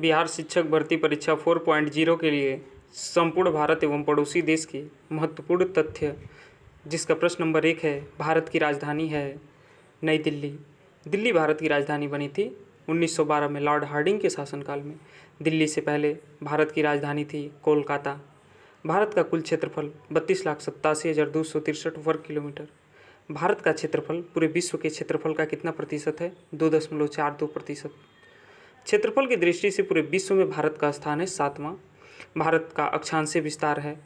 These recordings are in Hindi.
बिहार शिक्षक भर्ती परीक्षा 4.0 के लिए संपूर्ण भारत एवं पड़ोसी देश के महत्वपूर्ण तथ्य, जिसका प्रश्न नंबर 1 है, भारत की राजधानी है नई दिल्ली। दिल्ली भारत की राजधानी बनी थी 1912 में लॉर्ड हार्डिंग के शासनकाल में। दिल्ली से पहले भारत की राजधानी थी कोलकाता। भारत का कुल क्षेत्रफल 32,87,263 वर्ग किलोमीटर। भारत का क्षेत्रफल पूरे विश्व के क्षेत्रफल का कितना प्रतिशत है? 2.42%। क्षेत्रफल की दृष्टि से पूरे विश्व में भारत का स्थान है 7वां। भारत का अक्षांशीय विस्तार है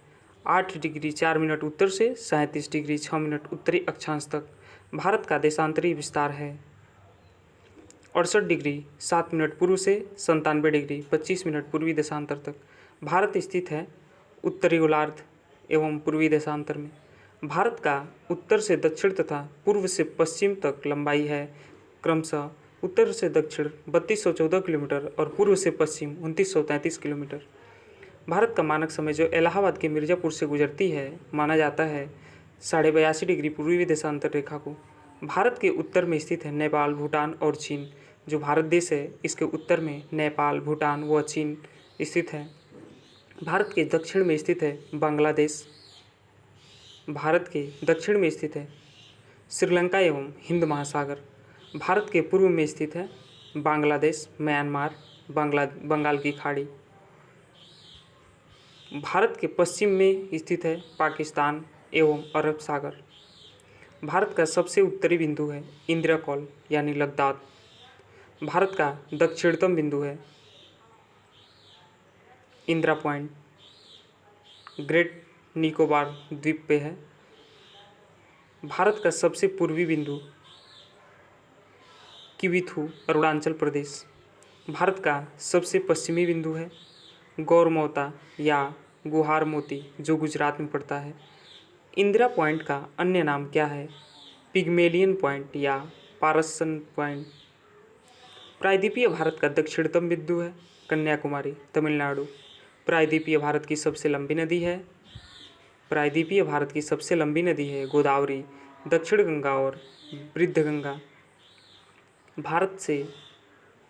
8 डिग्री 4 मिनट उत्तर से 37 डिग्री 6 मिनट उत्तरी अक्षांश तक। भारत का देशांतरीय विस्तार है 68 डिग्री 7 मिनट पूर्व से 97 डिग्री 25 मिनट पूर्वी देशांतर तक। भारत स्थित है उत्तरी गोलार्ध एवं पूर्वी देशांतर में। भारत का उत्तर से दक्षिण तथा पूर्व से पश्चिम तक लंबाई है क्रमशः उत्तर से दक्षिण 3214 किलोमीटर और पूर्व से पश्चिम 2933 किलोमीटर। भारत का मानक समय जो इलाहाबाद के मिर्ज़ापुर से गुजरती है माना जाता है 82.5 डिग्री पूर्वी देशांतर रेखा को। भारत के उत्तर में स्थित है नेपाल, भूटान और चीन। जो भारत देश है इसके उत्तर में नेपाल, भूटान व चीन स्थित है। भारत के दक्षिण में स्थित है बांग्लादेश। भारत के दक्षिण में स्थित है श्रीलंका एवं हिंद महासागर। भारत के पूर्व में स्थित है बांग्लादेश, म्यांमार, बंगाल की खाड़ी। भारत के पश्चिम में स्थित है पाकिस्तान एवं अरब सागर। भारत का सबसे उत्तरी बिंदु है इंदिरा कॉल यानी लद्दाख। भारत का दक्षिणतम बिंदु है इंदिरा पॉइंट, ग्रेट निकोबार द्वीप पे है। भारत का सबसे पूर्वी बिंदु किविथू, अरुणाचल प्रदेश। भारत का सबसे पश्चिमी बिंदु है गौरमौता या गुहार मोती, जो गुजरात में पड़ता है। इंदिरा पॉइंट का अन्य नाम क्या है? पिग्मेलियन पॉइंट या पारसन पॉइंट। प्रायद्वीपीय भारत का दक्षिणतम बिंदु है कन्याकुमारी, तमिलनाडु। प्रायद्वीपीय भारत की सबसे लंबी नदी है गोदावरी, दक्षिण गंगा और वृद्धगंगा। भारत से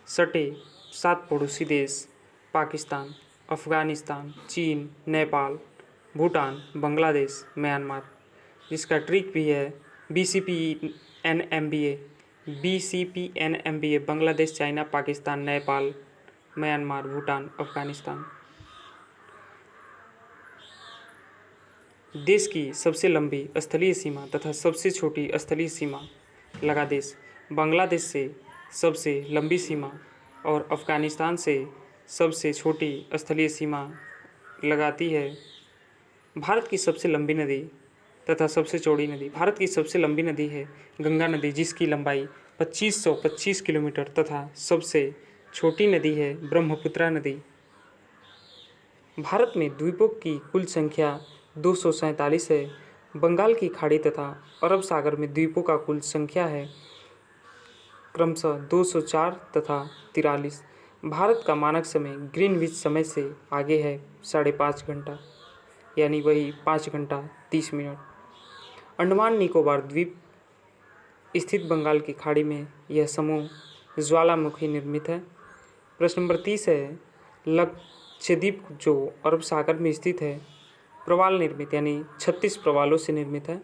सटे 7 पड़ोसी देश पाकिस्तान, अफगानिस्तान, चीन, नेपाल, भूटान, बांग्लादेश, म्यांमार, जिसका ट्रिक भी है BCPNMBA Bangladesh, China, Pakistan, Nepal, Myanmar, Bhutan, Afghanistan. देश की सबसे लंबी स्थलीय सीमा तथा सबसे छोटी स्थलीय सीमा लगा देश बांग्लादेश से सबसे लंबी सीमा और अफगानिस्तान से सबसे छोटी स्थलीय सीमा लगाती है। भारत की सबसे लंबी नदी तथा सबसे चौड़ी नदी। भारत की सबसे लंबी नदी है गंगा नदी, जिसकी लंबाई 2525 किलोमीटर तथा सबसे छोटी नदी है ब्रह्मपुत्रा नदी। भारत में द्वीपों की कुल संख्या 247 है। बंगाल की खाड़ी तथा अरब सागर में द्वीपों का कुल संख्या है क्रमशः 204 तथा 43। भारत का मानक समय ग्रीनविच समय से आगे है 5.5 घंटा, यानी वही 5 घंटा 30 मिनट। अंडमान निकोबार द्वीप स्थित बंगाल की खाड़ी में यह समूह ज्वालामुखी निर्मित है। प्रश्न नंबर 30 है, लक्षद्वीप जो अरब सागर में स्थित है प्रवाल निर्मित यानी 36 प्रवालों से निर्मित है।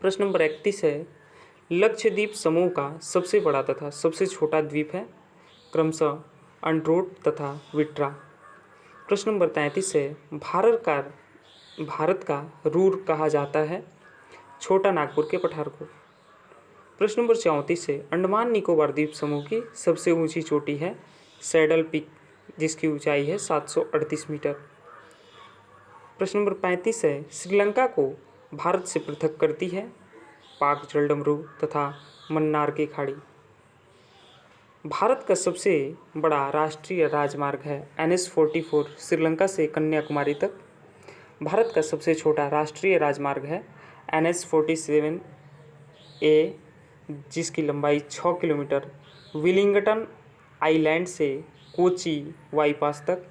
प्रश्न नंबर 31 है, लक्षद्वीप समूह का सबसे बड़ा तथा सबसे छोटा द्वीप है क्रमशः अंड्रोट तथा विट्रा। प्रश्न नंबर 33 है, भारत का रूर कहा जाता है छोटा नागपुर के पठार को। प्रश्न नंबर 34 है, अंडमान निकोबार द्वीप समूह की सबसे ऊंची चोटी है सैडल पीक, जिसकी ऊंचाई है 738 मीटर। प्रश्न नंबर 35 है, श्रीलंका को भारत से पृथक करती है पाक जलडमरू तथा मन्नार की खाड़ी। भारत का सबसे बड़ा राष्ट्रीय राजमार्ग है NH-44 श्रीलंका से कन्याकुमारी तक। भारत का सबसे छोटा राष्ट्रीय राजमार्ग है NH-47A, जिसकी लंबाई 6 किलोमीटर विलिंगटन आइलैंड से कोची बाईपास तक।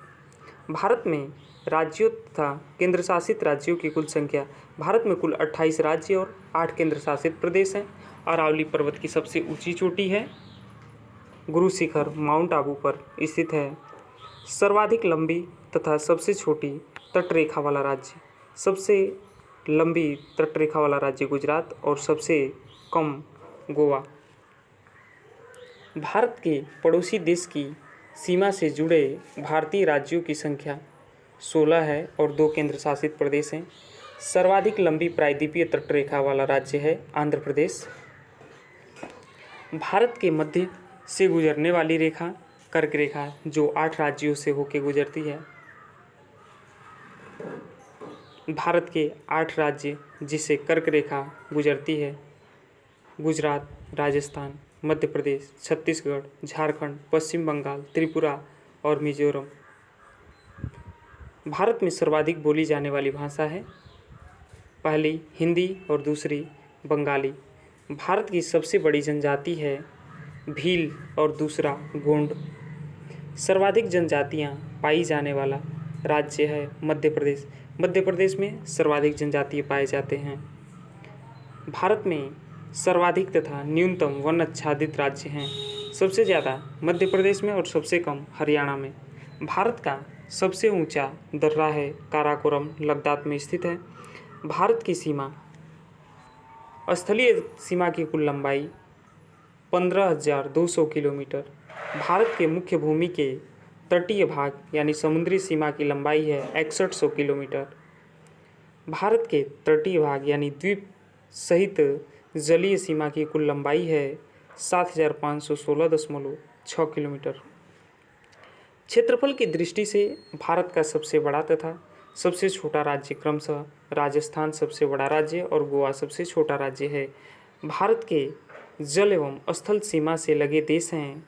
भारत में राज्यों तथा केंद्रशासित राज्यों की कुल संख्या। भारत में कुल 28 राज्य और 8 केंद्र शासित प्रदेश हैं। अरावली पर्वत की सबसे ऊंची चोटी है गुरु शिखर माउंट आबू पर स्थित है। सर्वाधिक लंबी तथा सबसे छोटी तटरेखा वाला राज्य। सबसे लंबी तटरेखा वाला राज्य गुजरात और सबसे कम गोवा। भारत के पड़ोसी देश की सीमा से जुड़े भारतीय राज्यों की संख्या 16 है और 2 केंद्र शासित प्रदेश हैं। सर्वाधिक लंबी प्रायद्वीपीय तटरेखा वाला राज्य है आंध्र प्रदेश। भारत के मध्य से गुजरने वाली रेखा कर्क रेखा जो 8 राज्यों से होकर गुजरती है। भारत के 8 राज्य जिससे कर्क रेखा गुजरती है: गुजरात, राजस्थान, मध्य प्रदेश, छत्तीसगढ़, झारखंड, पश्चिम बंगाल, त्रिपुरा और मिजोरम। भारत में सर्वाधिक बोली जाने वाली भाषा है पहली हिंदी और दूसरी बंगाली। भारत की सबसे बड़ी जनजाति है भील और दूसरा गोंड। सर्वाधिक जनजातियां पाई जाने वाला राज्य है मध्य प्रदेश। मध्य प्रदेश में सर्वाधिक जनजाति पाए जाते हैं। भारत में सर्वाधिक तथा न्यूनतम वन आच्छादित राज्य हैं। सबसे ज़्यादा मध्य प्रदेश में और सबसे कम हरियाणा में। भारत का सबसे ऊंचा दर्रा है काराकोरम, लद्दाख में स्थित है। भारत की सीमा स्थलीय सीमा की कुल लंबाई 15,200 किलोमीटर। भारत के मुख्य भूमि के तटीय भाग यानी समुद्री सीमा की लंबाई है 6100 किलोमीटर। भारत के तटीय भाग यानी द्वीप सहित जलीय सीमा की कुल लंबाई है 7,516.6 किलोमीटर। क्षेत्रफल की दृष्टि से भारत का सबसे बड़ा तथा सबसे छोटा राज्य क्रमशः राजस्थान सबसे बड़ा राज्य और गोवा सबसे छोटा राज्य है। भारत के जल एवं स्थल सीमा से लगे देश हैं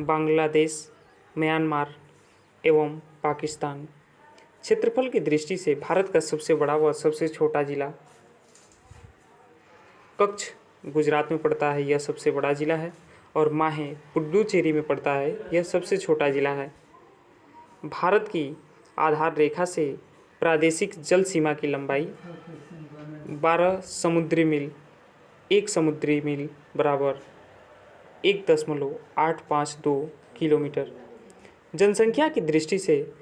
बांग्लादेश, म्यांमार एवं पाकिस्तान। क्षेत्रफल की दृष्टि से भारत का सबसे बड़ा व सबसे छोटा जिला कच्छ गुजरात में पड़ता है, यह सबसे बड़ा जिला है। और माहे पुडुचेरी में पड़ता है, यह सबसे छोटा जिला है। भारत की आधार रेखा से प्रादेशिक जल सीमा की लंबाई 12 समुद्री मील। 1 समुद्री मील बराबर 1.852 किलोमीटर। जनसंख्या की दृष्टि से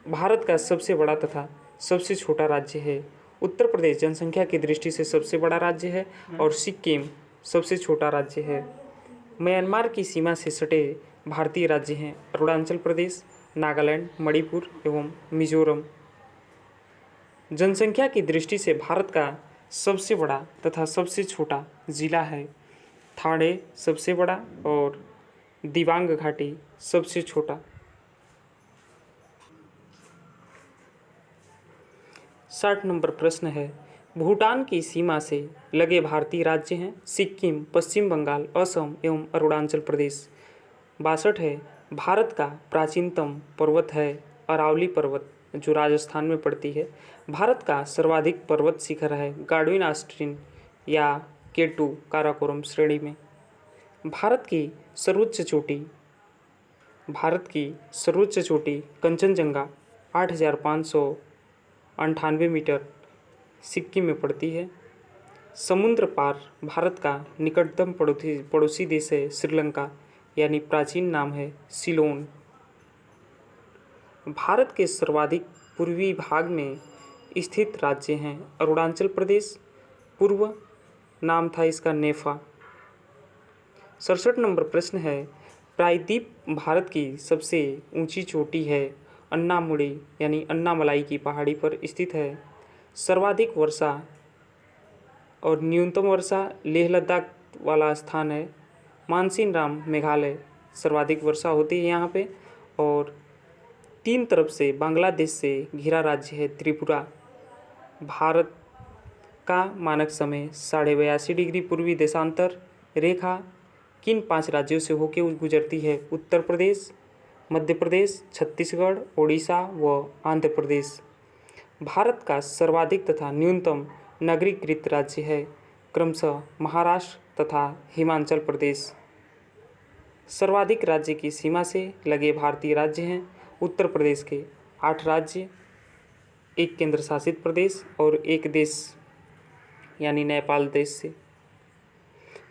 भारत का सबसे बड़ा तथा सबसे छोटा राज्य है उत्तर प्रदेश। जनसंख्या की दृष्टि से सबसे बड़ा राज्य है और सिक्किम सबसे छोटा राज्य है। म्यांमार की सीमा से सटे भारतीय राज्य हैं अरुणाचल प्रदेश, नागालैंड, मणिपुर एवं मिजोरम। जनसंख्या की दृष्टि से भारत का सबसे बड़ा तथा सबसे छोटा जिला है थाने सबसे बड़ा और दिबांग घाटी सबसे छोटा। 60 नंबर प्रश्न है, भूटान की सीमा से लगे भारतीय राज्य हैं सिक्किम, पश्चिम बंगाल, असम एवं अरुणाचल प्रदेश। 62 है, भारत का प्राचीनतम पर्वत है अरावली पर्वत जो राजस्थान में पड़ती है। भारत का सर्वाधिक पर्वत शिखर है गाडविन ऑस्टिन या K2 काराकोरम श्रेणी में। भारत की सर्वोच्च चोटी कंचनजंगा 8,598 मीटर सिक्किम में पड़ती है। समुद्र पार भारत का निकटतम पड़ोसी देश है श्रीलंका यानी प्राचीन नाम है सिलोन। भारत के सर्वाधिक पूर्वी भाग में स्थित राज्य हैं अरुणाचल प्रदेश, पूर्व नाम था इसका नेफा। 67 नंबर प्रश्न है, प्रायद्वीप भारत की सबसे ऊंची चोटी है अन्नामुड़ी यानी अन्नामलाई की पहाड़ी पर स्थित है। सर्वाधिक वर्षा और न्यूनतम वर्षा लेह लद्दाख वाला स्थान है मानसिन राम मेघालय। सर्वाधिक वर्षा होती है यहाँ पे। और 3 तरफ से बांग्लादेश से घिरा राज्य है त्रिपुरा। भारत का मानक समय 82.5 डिग्री पूर्वी देशांतर रेखा किन 5 राज्यों से होकर गुजरती है? उत्तर प्रदेश, मध्य प्रदेश, छत्तीसगढ़, ओडिशा व आंध्र प्रदेश। भारत का सर्वाधिक तथा न्यूनतम नगरीकृत राज्य है क्रमशः महाराष्ट्र तथा हिमाचल प्रदेश। सर्वाधिक राज्य की सीमा से लगे भारतीय राज्य हैं उत्तर प्रदेश के 8 राज्य, 1 केंद्र शासित प्रदेश और 1 देश यानी नेपाल देश से।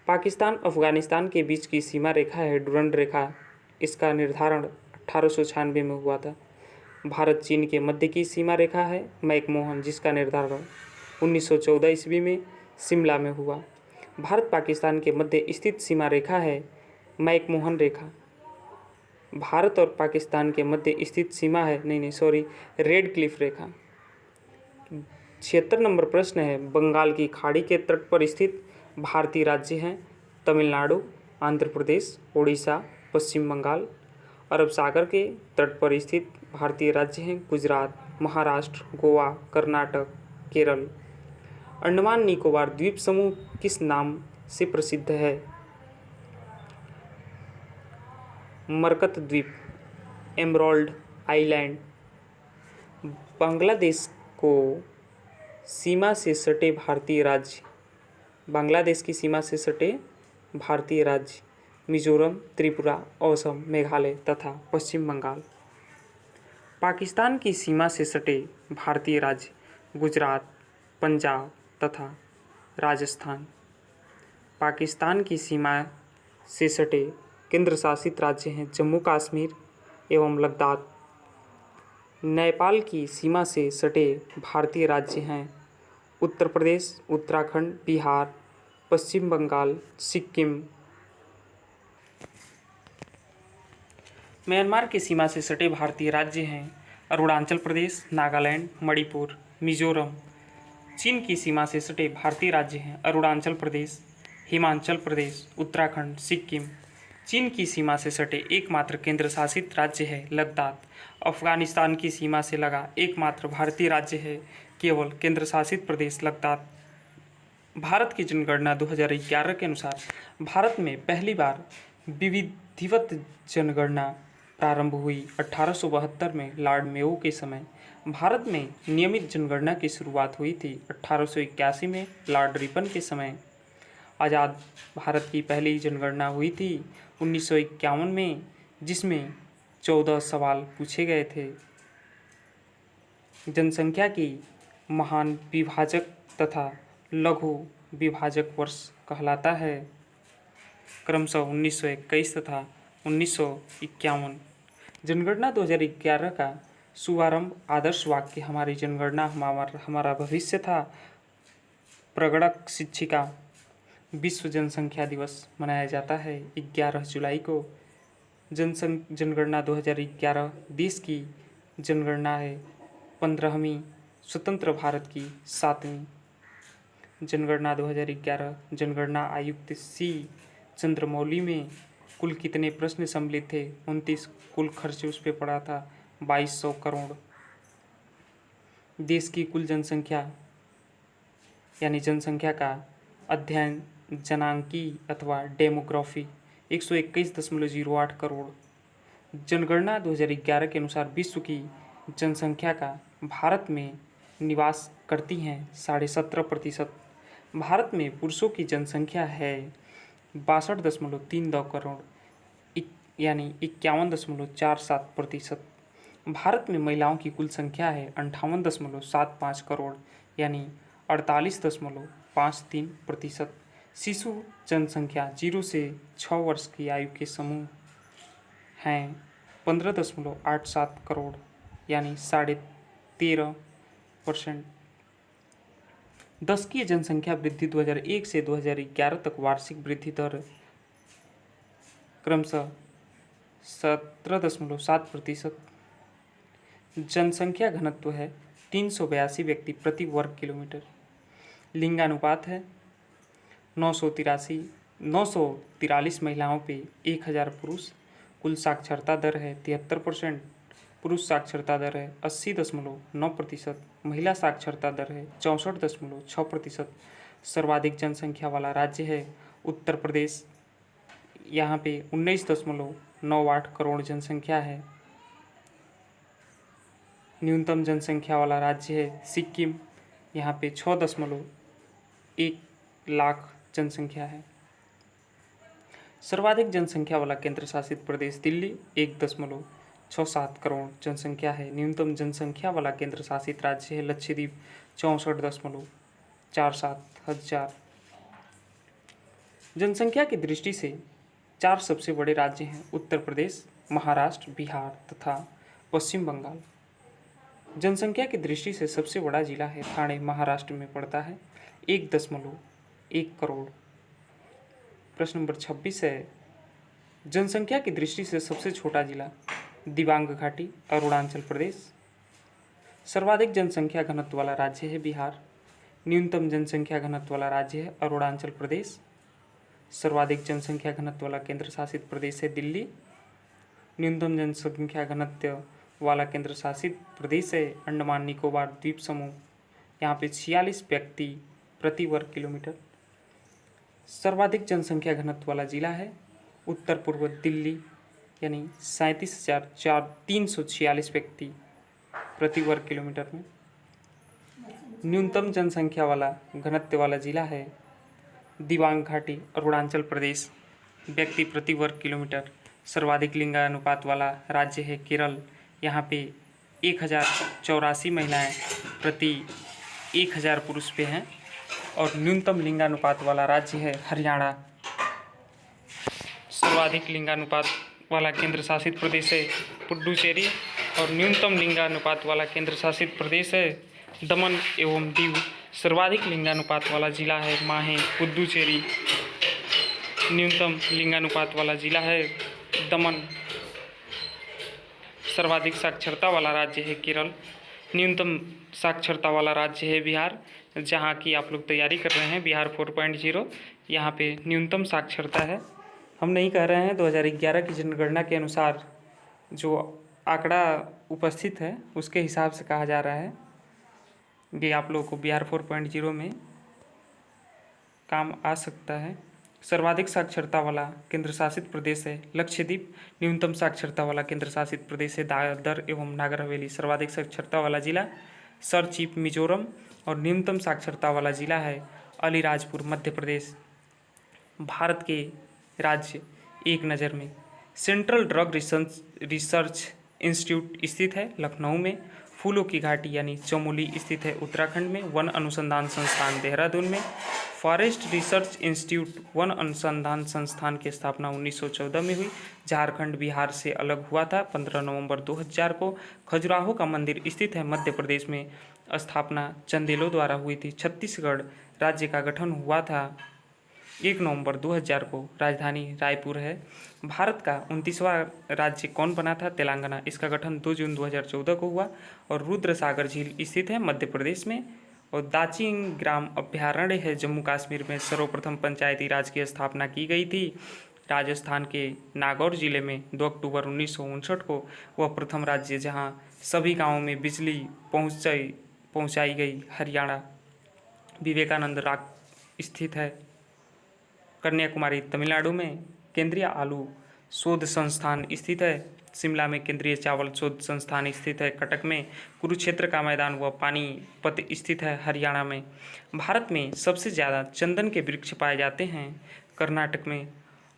पाकिस्तान अफगानिस्तान के बीच की सीमा रेखा है डुरंड रेखा। इसका निर्धारण 1896 में हुआ था। भारत चीन के मध्य की सीमा रेखा है मैकमोहन, जिसका निर्धारण 1914 ईस्वी में शिमला में हुआ। भारत पाकिस्तान के मध्य स्थित सीमा रेखा है मैकमोहन रेखा। भारत और पाकिस्तान के मध्य स्थित सीमा है रेड क्लिफ रेखा। 76 नंबर प्रश्न है, बंगाल की खाड़ी के तट पर स्थित भारतीय राज्य हैं तमिलनाडु, आंध्र प्रदेश, उड़ीसा, पश्चिम बंगाल। अरब सागर के तट पर स्थित भारतीय राज्य हैं गुजरात, महाराष्ट्र, गोवा, कर्नाटक, केरल। अंडमान निकोबार द्वीप समूह किस नाम से प्रसिद्ध है? मरकत द्वीप, एमराल्ड आइलैंड। बांग्लादेश को सीमा से सटे भारतीय राज्य, बांग्लादेश की सीमा से सटे भारतीय राज्य मिजोरम, त्रिपुरा, असम, मेघालय तथा पश्चिम बंगाल। पाकिस्तान की सीमा से सटे भारतीय राज्य गुजरात, पंजाब तथा राजस्थान। पाकिस्तान की सीमा से सटे केंद्र शासित राज्य हैं जम्मू कश्मीर एवं लद्दाख। नेपाल की सीमा से सटे भारतीय राज्य हैं उत्तर प्रदेश, उत्तराखंड, बिहार, पश्चिम बंगाल, सिक्किम। म्यांमार की सीमा से सटे भारतीय राज्य हैं अरुणाचल प्रदेश, नागालैंड, मणिपुर, मिजोरम। चीन की सीमा से सटे भारतीय राज्य हैं अरुणाचल प्रदेश, हिमाचल प्रदेश, उत्तराखंड, सिक्किम। चीन की सीमा से सटे एकमात्र केंद्र शासित राज्य है लद्दाख। अफगानिस्तान की सीमा से लगा एकमात्र भारतीय राज्य है केवल केंद्र शासित प्रदेश लद्दाख। भारत की जनगणना 2011 के अनुसार भारत में पहली बार विधिवत जनगणना प्रारंभ हुई 1872 में लॉर्ड मेयो के समय। भारत में नियमित जनगणना की शुरुआत हुई थी 1881 में लॉर्ड रिपन के समय। आज़ाद भारत की पहली जनगणना हुई थी 1951 में, जिसमें 14 सवाल पूछे गए थे। जनसंख्या की महान विभाजक तथा लघु विभाजक वर्ष कहलाता है क्रमशः 1921 तथा 1951। जनगणना 2011 का शुभारंभ आदर्श वाक्य हमारी जनगणना हमारा भविष्य था प्रगणक शिक्षिका। विश्व जनसंख्या दिवस मनाया जाता है 11 जुलाई को। जनगणना 2011 देश की जनगणना है 15वीं, स्वतंत्र भारत की 7वीं। जनगणना 2011 जनगणना आयुक्त सी चंद्रमौली में कुल कितने प्रश्न सम्मिलित थे? 29। कुल खर्च उस पर पड़ा था 2200 करोड़। देश की कुल जनसंख्या यानी जनसंख्या का अध्ययन जनांकी अथवा डेमोग्राफी 121.08 करोड़। जनगणना 2011 के अनुसार विश्व की जनसंख्या का भारत में निवास करती हैं 17.5%। भारत में पुरुषों की जनसंख्या है 62.32 करोड़ यानी 51.47%। भारत में महिलाओं की कुल संख्या है 58.75 करोड़ यानी 48.53%। शिशु जनसंख्या 0 से 6 वर्ष की आयु के समूह हैं 15.87 करोड़ यानी 13.5%। दशकीय जनसंख्या वृद्धि 2001 से 2011 तक वार्षिक वृद्धि दर क्रमशः 17.7%। जनसंख्या घनत्व है 382 व्यक्ति प्रति वर्ग किलोमीटर। लिंगानुपात है 943 महिलाओं पे 1000 पुरुष। कुल साक्षरता दर है 73%। पुरुष साक्षरता दर है 80.9%। महिला साक्षरता दर है 64.6%। सर्वाधिक जनसंख्या वाला राज्य है उत्तर प्रदेश। यहाँ पे 19.98 करोड़ जनसंख्या है। न्यूनतम जनसंख्या वाला राज्य है सिक्किम। यहाँ पे 6.1 लाख जनसंख्या है। सर्वाधिक जनसंख्या वाला केंद्र शासित प्रदेश दिल्ली 1.67 करोड़ जनसंख्या है। न्यूनतम जनसंख्या वाला केंद्र शासित राज्य है लक्षद्वीप 64.47 हजार। जनसंख्या की दृष्टि से 4 सबसे बड़े राज्य हैं उत्तर प्रदेश, महाराष्ट्र, बिहार तथा पश्चिम बंगाल। जनसंख्या की दृष्टि से सबसे बड़ा जिला है ठाणे, महाराष्ट्र में पड़ता है, 1.1 करोड़। प्रश्न नंबर 26 है, जनसंख्या की दृष्टि से सबसे छोटा जिला दिबांग घाटी, अरुणाचल प्रदेश। सर्वाधिक जनसंख्या घनत्व वाला राज्य है बिहार। न्यूनतम जनसंख्या घनत्व वाला राज्य है अरुणाचल प्रदेश। सर्वाधिक जनसंख्या घनत्व वाला केंद्र शासित प्रदेश है दिल्ली। न्यूनतम जनसंख्या घनत्व वाला केंद्र शासित प्रदेश है अंडमान निकोबार द्वीप समूह, यहाँ पे 46 व्यक्ति प्रति वर्ग किलोमीटर। सर्वाधिक जनसंख्या घनत्व वाला जिला है उत्तर पूर्व दिल्ली, यानी 37,346 व्यक्ति प्रति वर्ग किलोमीटर में। न्यूनतम जनसंख्या वाला घनत्व वाला जिला है दिबांग घाटी, अरुणाचल प्रदेश, व्यक्ति प्रति वर्ग किलोमीटर। सर्वाधिक लिंगानुपात वाला राज्य है केरल, यहाँ पे 1084 महिलाएं प्रति 1000 पुरुष पे हैं। और न्यूनतम लिंगानुपात वाला राज्य है हरियाणा। सर्वाधिक लिंगानुपात वाला केंद्र शासित प्रदेश है पुडुचेरी और न्यूनतम लिंगानुपात वाला केंद्र शासित प्रदेश है दमन एवं दीव। सर्वाधिक लिंगानुपात वाला जिला है माहे, पुडुचेरी। न्यूनतम लिंगानुपात वाला जिला है दमन। सर्वाधिक साक्षरता वाला राज्य है केरल। न्यूनतम साक्षरता वाला राज्य है बिहार, जहाँ की आप लोग तैयारी कर रहे हैं बिहार 4.0। यहाँ पे न्यूनतम साक्षरता है। हम नहीं कह रहे हैं, 2011 की जनगणना के अनुसार जो आंकड़ा उपस्थित है उसके हिसाब से कहा जा रहा है। ये आप लोगों को बिहार 4.0 में काम आ सकता है। सर्वाधिक साक्षरता वाला केंद्र शासित प्रदेश है लक्षद्वीप। न्यूनतम साक्षरता वाला केंद्र शासित प्रदेश है दादर एवं नागर हवेली। सर्वाधिक साक्षरता वाला जिला सर चीफ मिजोरम और न्यूनतम साक्षरता वाला जिला है अलीराजपुर, मध्य प्रदेश। भारत के राज्य एक नज़र में सेंट्रल ड्रग रिसर्च इंस्टीट्यूट स्थित है लखनऊ में। फूलों की घाटी यानी चमोली स्थित है उत्तराखंड में। वन अनुसंधान संस्थान देहरादून में। फॉरेस्ट रिसर्च इंस्टीट्यूट वन अनुसंधान संस्थान की स्थापना 1914 में हुई। झारखंड बिहार से अलग हुआ था 15 नवंबर 2000 को। खजुराहो का मंदिर स्थित है मध्य प्रदेश में। स्थापना चंदेलों द्वारा हुई थी। छत्तीसगढ़ राज्य का गठन हुआ था 1 नवंबर 2000 को। राजधानी रायपुर है। भारत का 29वां राज्य कौन बना था? तेलंगाना। इसका गठन 2 जून 2014 को हुआ। और रुद्रसागर झील स्थित है मध्य प्रदेश में। और दाचिंग ग्राम अभ्यारण्य है जम्मू कश्मीर में। सर्वप्रथम पंचायती राज की स्थापना की गई थी राजस्थान के नागौर जिले में 2 अक्टूबर 1959 को। वह प्रथम राज्य जहां सभी गांवों में बिजली पहुंचाई गई हरियाणा। विवेकानंद रॉक स्थित है कन्याकुमारी, तमिलनाडु में। केंद्रीय आलू शोध संस्थान स्थित है शिमला में। केंद्रीय चावल शोध संस्थान स्थित है कटक में। कुरुक्षेत्र का मैदान व पानीपत स्थित है हरियाणा में। भारत में सबसे ज़्यादा चंदन के वृक्ष पाए जाते हैं कर्नाटक में।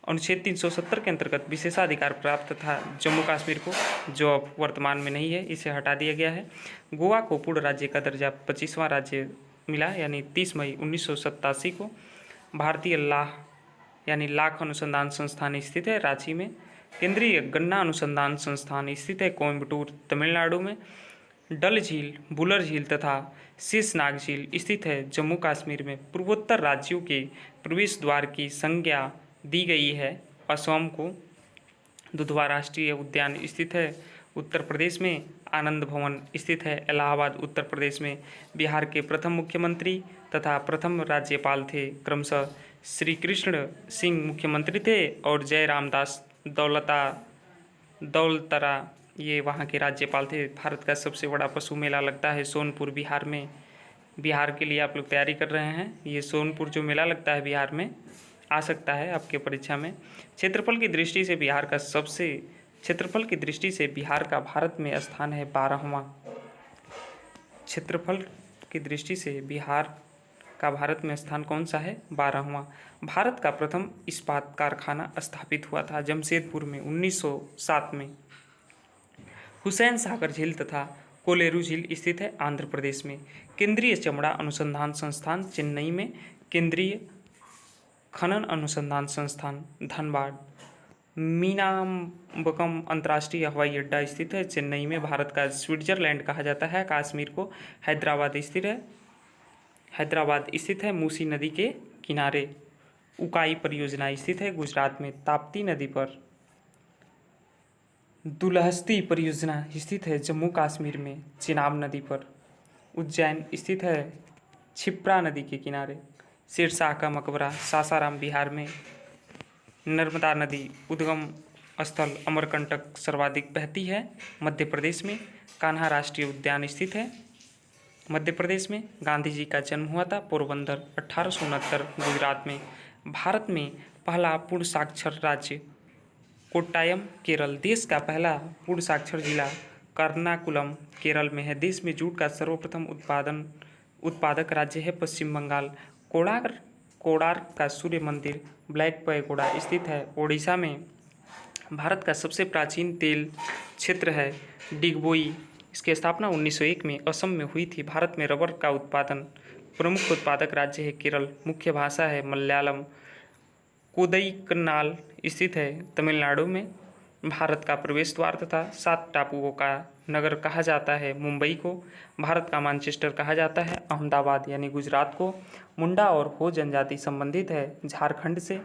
अनुच्छेद 370 के अंतर्गत विशेषाधिकार प्राप्त था जम्मू कश्मीर को, जो अब वर्तमान में नहीं है, इसे हटा दिया गया है। गोवा को पूर्ण राज्य का दर्जा 25वां राज्य मिला, यानी 30 मई 1987 को। भारतीय लाख अनुसंधान संस्थान स्थित है रांची में। केंद्रीय गन्ना अनुसंधान संस्थान स्थित है कोयम्बटूर, तमिलनाडु में। डल झील, बुलर झील तथा शेषनाग झील स्थित है जम्मू कश्मीर में। पूर्वोत्तर राज्यों के प्रवेश द्वार की संज्ञा दी गई है असम को। दुधवा राष्ट्रीय उद्यान स्थित है उत्तर प्रदेश में। आनंद भवन स्थित है इलाहाबाद, उत्तर प्रदेश में। बिहार के प्रथम मुख्यमंत्री तथा प्रथम राज्यपाल थे क्रमशः श्री कृष्ण सिंह मुख्यमंत्री थे और जय रामदास दौलतरा ये वहाँ के राज्यपाल थे। भारत का सबसे बड़ा पशु मेला लगता है सोनपुर, बिहार में। बिहार के लिए आप लोग तैयारी कर रहे हैं, ये सोनपुर जो मेला लगता है बिहार में आ सकता है आपके परीक्षा में। क्षेत्रफल की दृष्टि से बिहार भारत में स्थान है 12वां। क्षेत्रफल की दृष्टि से बिहार का भारत में स्थान कौन सा है? 12वां। भारत का प्रथम इस्पात कारखाना स्थापित हुआ था जमशेदपुर में 1907 में। हुसैन सागर झील तथा कोलेरू झील स्थित है आंध्र प्रदेश में। केंद्रीय चमड़ा अनुसंधान संस्थान चेन्नई में। केंद्रीय खनन अनुसंधान संस्थान धनबाद, मीनाम्बकम अंतर्राष्ट्रीय हवाई अड्डा स्थित है चेन्नई में। भारत का स्विट्जरलैंड कहा जाता है। कश्मीर को हैदराबाद स्थित है मूसी नदी के किनारे। उकाई परियोजना स्थित है गुजरात में ताप्ती नदी पर। दुलहस्ती परियोजना स्थित है जम्मू कश्मीर में चेनाब नदी पर। उज्जैन स्थित है क्षिप्रा नदी के किनारे। शेरशाह का मकबरा सासाराम बिहार में। नर्मदा नदी उद्गम स्थल अमरकंटक सर्वाधिक बहती है मध्य प्रदेश में। कान्हा राष्ट्रीय उद्यान स्थित है मध्य प्रदेश में। गांधी जी का जन्म हुआ था पोरबंदर 1869 गुजरात में। भारत में पहला पूर्ण साक्षर राज्य कोट्टायम केरल। देश का पहला पूर्ण साक्षर जिला कर्नाकुलम केरल में है। देश में जूट का सर्वप्रथम उत्पादक राज्य है पश्चिम बंगाल। कोणार्क का सूर्य मंदिर ब्लैक पैगोडा स्थित है ओडिशा में। भारत का सबसे प्राचीन तेल क्षेत्र है डिगबोई। इसकी स्थापना 1901 में असम में हुई थी। भारत में रबर का उत्पादन प्रमुख उत्पादक राज्य है केरल। मुख्य भाषा है मलयालम। कोदईकनाल स्थित है तमिलनाडु में। भारत का प्रवेश द्वार तथा 7 टापुओं का नगर कहा जाता है मुंबई को। भारत का मैनचेस्टर कहा जाता है अहमदाबाद यानी गुजरात को। मुंडा और हो जनजाति संबंधित है झारखंड से।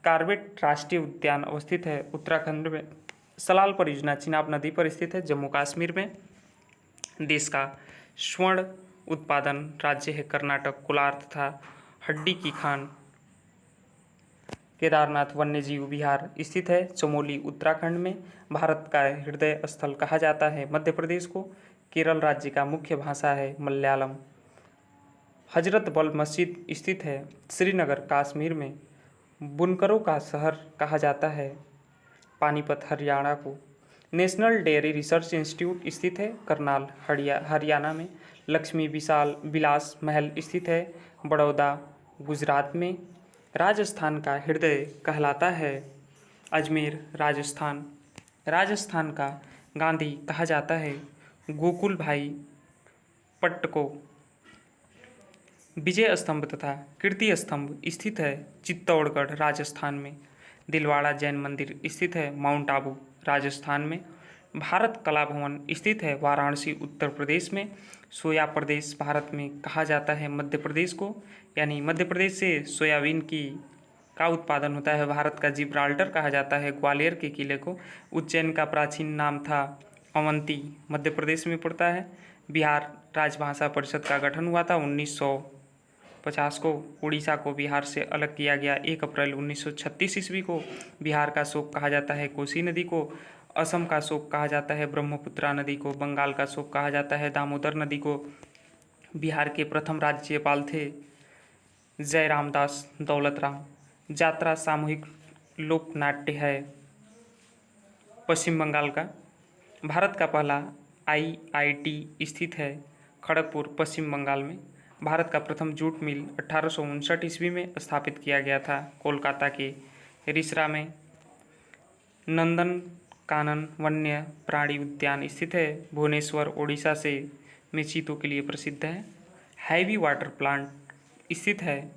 कार्बेट राष्ट्रीय उद्यान अवस्थित है उत्तराखंड में। सलाल परियोजना चिनाब नदी पर स्थित है जम्मू कश्मीर में। देश का स्वर्ण उत्पादन राज्य है कर्नाटक। कोलार तथा हड्डी की खान। केदारनाथ वन्यजीव विहार स्थित है चमोली उत्तराखंड में। भारत का हृदय स्थल कहा जाता है मध्य प्रदेश को। केरल राज्य का मुख्य भाषा है मलयालम। हजरत बल मस्जिद स्थित है श्रीनगर कश्मीर में। बुनकरों का शहर कहा जाता है पानीपत हरियाणा को। नेशनल डेयरी रिसर्च इंस्टीट्यूट स्थित है करनाल हरियाणा में। लक्ष्मी विलास महल स्थित है बड़ौदा गुजरात में। राजस्थान का हृदय कहलाता है अजमेर राजस्थान। राजस्थान का गांधी कहा जाता है गोकुल भाई पट्ट को। विजय स्तंभ तथा कीर्ति स्तंभ स्थित है चित्तौड़गढ़ राजस्थान में। दिलवाड़ा जैन मंदिर स्थित है माउंट आबू राजस्थान में। भारत कला भवन स्थित है वाराणसी उत्तर प्रदेश में। सोया प्रदेश भारत में कहा जाता है मध्य प्रदेश को, यानी मध्य प्रदेश से सोयाबीन का उत्पादन होता है। भारत का जिब्राल्टर कहा जाता है ग्वालियर के किले को। उज्जैन का प्राचीन नाम था अवंती, मध्य प्रदेश में पड़ता है। बिहार राजभाषा परिषद का गठन हुआ था 1950 को। उड़ीसा को बिहार से अलग किया गया 1 अप्रैल 1936 ईस्वी को। बिहार का शोक कहा जाता है कोसी नदी को। असम का शोक कहा जाता है ब्रह्मपुत्रा नदी को। बंगाल का शोक कहा जाता है दामोदर नदी को। बिहार के प्रथम राज्यपाल थे जयरामदास दौलतराम। यात्रा सामूहिक लोक नाट्य है पश्चिम बंगाल का। भारत का पहला IIT स्थित है खड़गपुर पश्चिम बंगाल में। भारत का प्रथम जूट मिल 1859 ईस्वी में स्थापित किया गया था कोलकाता के रिसरा में। नंदन कानन वन्य प्राणी उद्यान स्थित है भुवनेश्वर ओडिशा से में चीतों के लिए प्रसिद्ध है। हैवी वाटर प्लांट स्थित है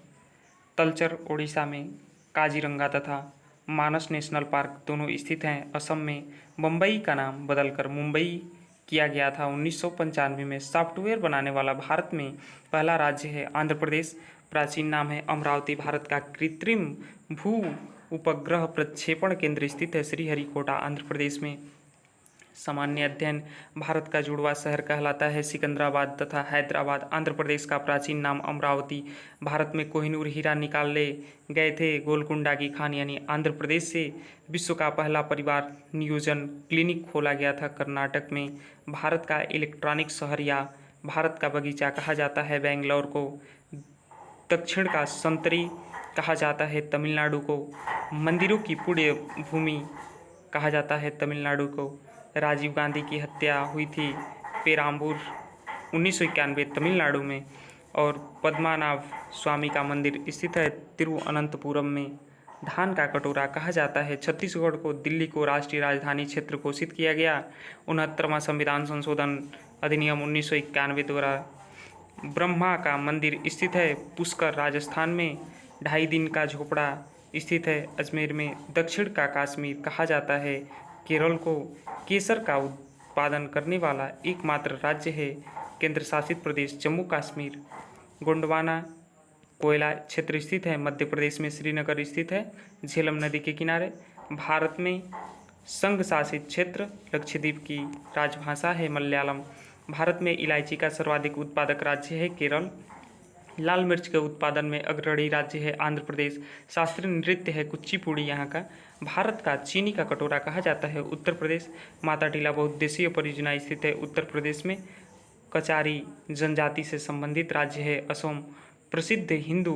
तलचर ओडिशा में। काजीरंगा तथा मानस नेशनल पार्क दोनों स्थित हैं असम में। मुंबई का नाम बदलकर मुंबई किया गया था 1995 में। सॉफ्टवेयर बनाने वाला भारत में पहला राज्य है आंध्र प्रदेश। प्राचीन नाम है अमरावती। भारत का कृत्रिम भू उपग्रह प्रक्षेपण केंद्र स्थित है श्रीहरिकोटा आंध्र प्रदेश में। सामान्य अध्ययन भारत का जुड़वा शहर कहलाता है सिकंदराबाद तथा हैदराबाद। आंध्र प्रदेश का प्राचीन नाम अमरावती। भारत में कोहिनूर हीरा निकाले गए थे गोलकुंडा की खान, यानी आंध्र प्रदेश से। विश्व का पहला परिवार नियोजन क्लिनिक खोला गया था कर्नाटक में। भारत का इलेक्ट्रॉनिक शहर या भारत का बगीचा कहा जाता है बेंगलोर को। दक्षिण का संतरी कहा जाता है तमिलनाडु को। मंदिरों की पुण्य भूमि कहा जाता है तमिलनाडु को। राजीव गांधी की हत्या हुई थी पेराम्बूर 1991 तमिलनाडु में। और पद्मनाभ स्वामी का मंदिर स्थित है तिरुअनंतपुरम में। धान का कटोरा कहा जाता है छत्तीसगढ़ को। दिल्ली को राष्ट्रीय राजधानी क्षेत्र घोषित किया गया 69वां संविधान संशोधन अधिनियम 1991 द्वारा। ब्रह्मा का मंदिर स्थित है पुष्कर राजस्थान में। 2.5 दिन का झोपड़ा स्थित है। अजमेर में दक्षिण का कश्मीर कहा जाता है। केरल को केसर का उत्पादन करने वाला एकमात्र राज्य है। केंद्र शासित प्रदेश जम्मू कश्मीर। गोंडवाना कोयला क्षेत्र स्थित है मध्य प्रदेश में। श्रीनगर स्थित है झेलम नदी के किनारे। भारत में संघ शासित क्षेत्र लक्षद्वीप की राजभाषा है मलयालम। भारत में इलायची का सर्वाधिक उत्पादक राज्य है केरल। लाल मिर्च के उत्पादन में अग्रणी राज्य है आंध्र प्रदेश। शास्त्रीय नृत्य है कुचिपुड़ी यहाँ का। भारत का चीनी का कटोरा कहा जाता है उत्तर प्रदेश। माता टीला बहुउद्देशीय परियोजना स्थित है उत्तर प्रदेश में। कचारी जनजाति से संबंधित राज्य है असम। प्रसिद्ध हिंदू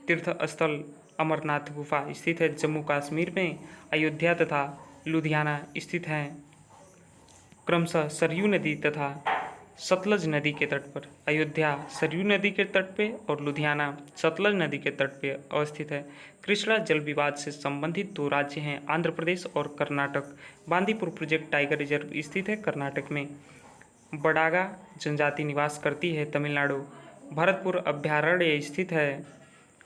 तीर्थ स्थल अमरनाथ गुफा स्थित है जम्मू कश्मीर में। अयोध्या तथा लुधियाना स्थित हैं क्रमशः सरयू नदी तथा सतलज नदी के तट पर। अयोध्या सरयू नदी के तट पे और लुधियाना सतलज नदी के तट पे अवस्थित है। कृष्णा जल विवाद से संबंधित दो राज्य हैं आंध्र प्रदेश और Karnataka. Bandipur project tiger reserve स्थित है कर्नाटक में। बडागा जनजाति निवास करती है तमिलनाडु। भरतपुर अभ्यारण्य स्थित है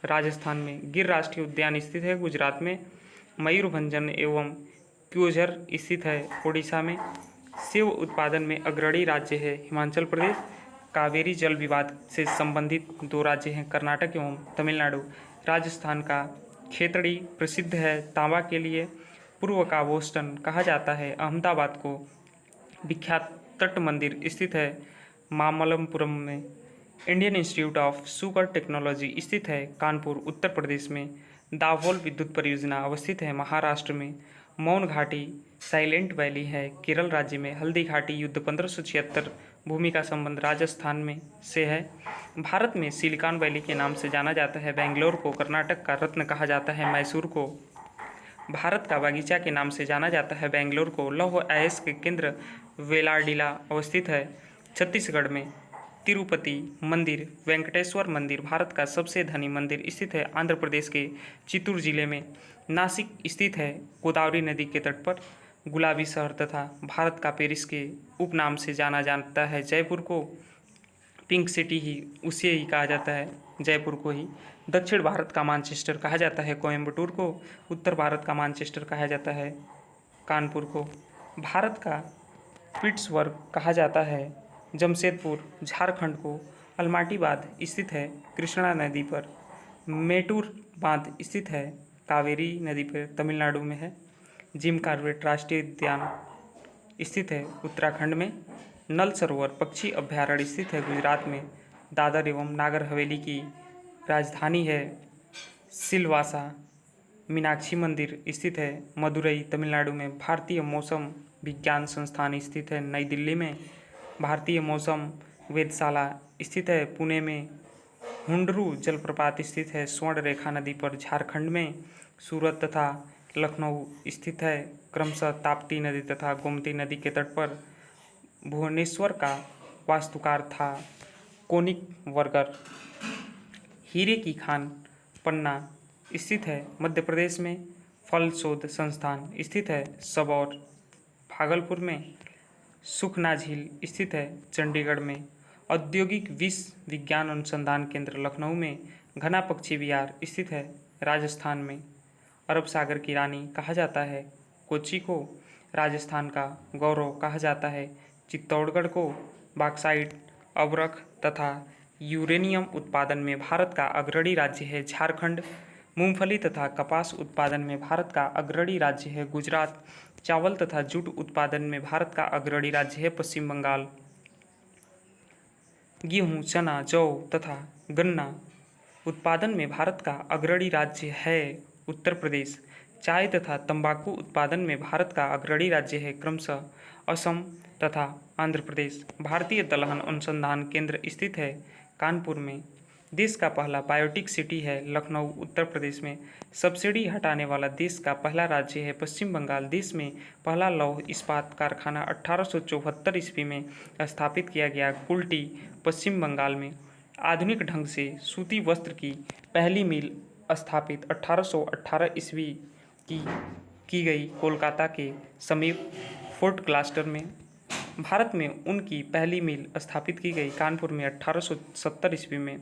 राजस्थान में। गिर राष्ट्रीय उद्यान स्थित है गुजरात में। मयूरभंजन एवं क्योझर स्थित है ओडिशा में। सेब उत्पादन में अग्रणी राज्य है हिमाचल प्रदेश। कावेरी जल विवाद से संबंधित दो राज्य हैं कर्नाटक एवं तमिलनाडु। राजस्थान का खेतड़ी प्रसिद्ध है तांबा के लिए। पूर्व का बोस्टन कहा जाता है अहमदाबाद को। विख्यात तट मंदिर स्थित है मामल्लपुरम में। Indian institute of sugar technology स्थित है कानपुर उत्तर प्रदेश में। दाभोल विद्युत परियोजना अवस्थित है महाराष्ट्र में। मौन घाटी साइलेंट वैली है केरल राज्य में। हल्दी घाटी युद्ध 1576 भूमि का संबंध राजस्थान में से है। भारत में सिलिकॉन वैली के नाम से जाना जाता है बेंगलोर को। कर्नाटक का रत्न कहा जाता है मैसूर को। भारत का बागीचा के नाम से जाना जाता है बेंगलोर को। लौह अयस्क के केंद्र वेलाडिला अवस्थित है छत्तीसगढ़ में। तिरुपति मंदिर वेंकटेश्वर मंदिर भारत का सबसे धनी मंदिर स्थित है आंध्र प्रदेश के चित्तूर जिले में। नासिक स्थित है गोदावरी नदी के तट पर। गुलाबी शहर तथा भारत का पेरिस के उपनाम से जाना जाता है। जयपुर को पिंक सिटी ही उसे ही कहा जाता है जयपुर को ही। दक्षिण भारत का मानचेस्टर कहा जाता है कोयम्बटूर को। उत्तर भारत का मानचेस्टर कहा जाता है कानपुर को। भारत का पिट्सबर्ग कहा जाता है जमशेदपुर झारखंड को। अलमाटी बांध स्थित है कृष्णा नदी पर। मेटूर बांध स्थित है कावेरी नदी पर तमिलनाडु में है। जिम कॉर्बेट राष्ट्रीय उद्यान स्थित है उत्तराखंड में। नल सरोवर पक्षी अभ्यारण्य स्थित है गुजरात में। दादर एवं नागर हवेली की राजधानी है सिलवासा। मीनाक्षी मंदिर स्थित है मदुरई तमिलनाडु में। भारतीय मौसम विज्ञान संस्थान स्थित है नई दिल्ली में। भारतीय मौसम वेधशाला स्थित है पुणे में। हुंडरू जलप्रपात स्थित है स्वर्ण रेखा नदी पर झारखंड में। सूरत तथा लखनऊ स्थित है क्रमशः ताप्ती नदी तथा गोमती नदी के तट पर। भुवनेश्वर का वास्तुकार था कोनिक वर्गर। हीरे की खान पन्ना स्थित है मध्य प्रदेश में। फल शोध संस्थान स्थित है सबौर भागलपुर में। सुखना झील स्थित है चंडीगढ़ में। औद्योगिक विश्व विज्ञान अनुसंधान केंद्र लखनऊ में। घना पक्षी विहार स्थित है राजस्थान में। अरब सागर की रानी कहा जाता है कोच्चि को। राजस्थान का गौरव कहा जाता है चित्तौड़गढ़ को। बॉक्साइट अवरख तथा यूरेनियम उत्पादन में भारत का अग्रणी राज्य है झारखंड। मूंगफली तथा कपास उत्पादन में भारत का अग्रणी राज्य है गुजरात। चावल तथा जूट उत्पादन में भारत का अग्रणी राज्य है पश्चिम बंगाल। गेहूँ चना जौ तथा गन्ना उत्पादन में भारत का अग्रणी राज्य है उत्तर प्रदेश। चाय तथा तंबाकू उत्पादन में भारत का अग्रणी राज्य है क्रमशः असम तथा आंध्र प्रदेश। भारतीय दलहन अनुसंधान केंद्र स्थित है कानपुर में। देश का पहला बायोटिक सिटी है लखनऊ उत्तर प्रदेश में। सब्सिडी हटाने वाला देश का पहला राज्य है पश्चिम बंगाल। देश में पहला लौह इस्पात कारखाना 1874 ईस्वी में स्थापित किया गया कुल्टी पश्चिम बंगाल में। आधुनिक ढंग से सूती वस्त्र की पहली मिल स्थापित 1818 ईस्वी की गई कोलकाता के समीप फोर्ट क्लास्टर में। भारत में उनकी पहली मिल स्थापित की गई कानपुर में 1870 ईस्वी में।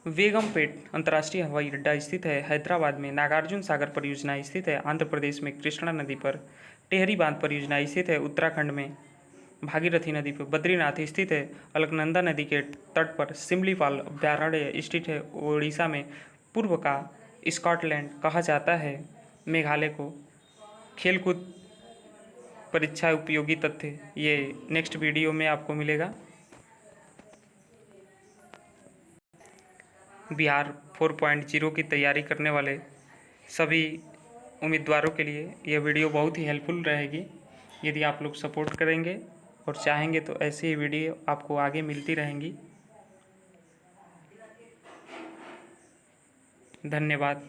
वेगमपेट अंतर्राष्ट्रीय हवाई अड्डा स्थित है हैदराबाद में। नागार्जुन सागर परियोजना स्थित है आंध्र प्रदेश में कृष्णा नदी पर। टेहरी बांध परियोजना स्थित है उत्तराखंड में भागीरथी नदी पर। बद्रीनाथ स्थित है अलकनंदा नदी के तट पर। सिमलीपाल अभयारण्य स्थित है ओडिशा में। पूर्व का स्कॉटलैंड कहा जाता है मेघालय को। खेलकूद परीक्षा उपयोगी तथ्य ये नेक्स्ट वीडियो में आपको मिलेगा। बिहार 4.0 की तैयारी करने वाले सभी उम्मीदवारों के लिए यह वीडियो बहुत ही हेल्पफुल रहेगी। यदि आप लोग सपोर्ट करेंगे और चाहेंगे तो ऐसी ही वीडियो आपको आगे मिलती रहेंगी। धन्यवाद।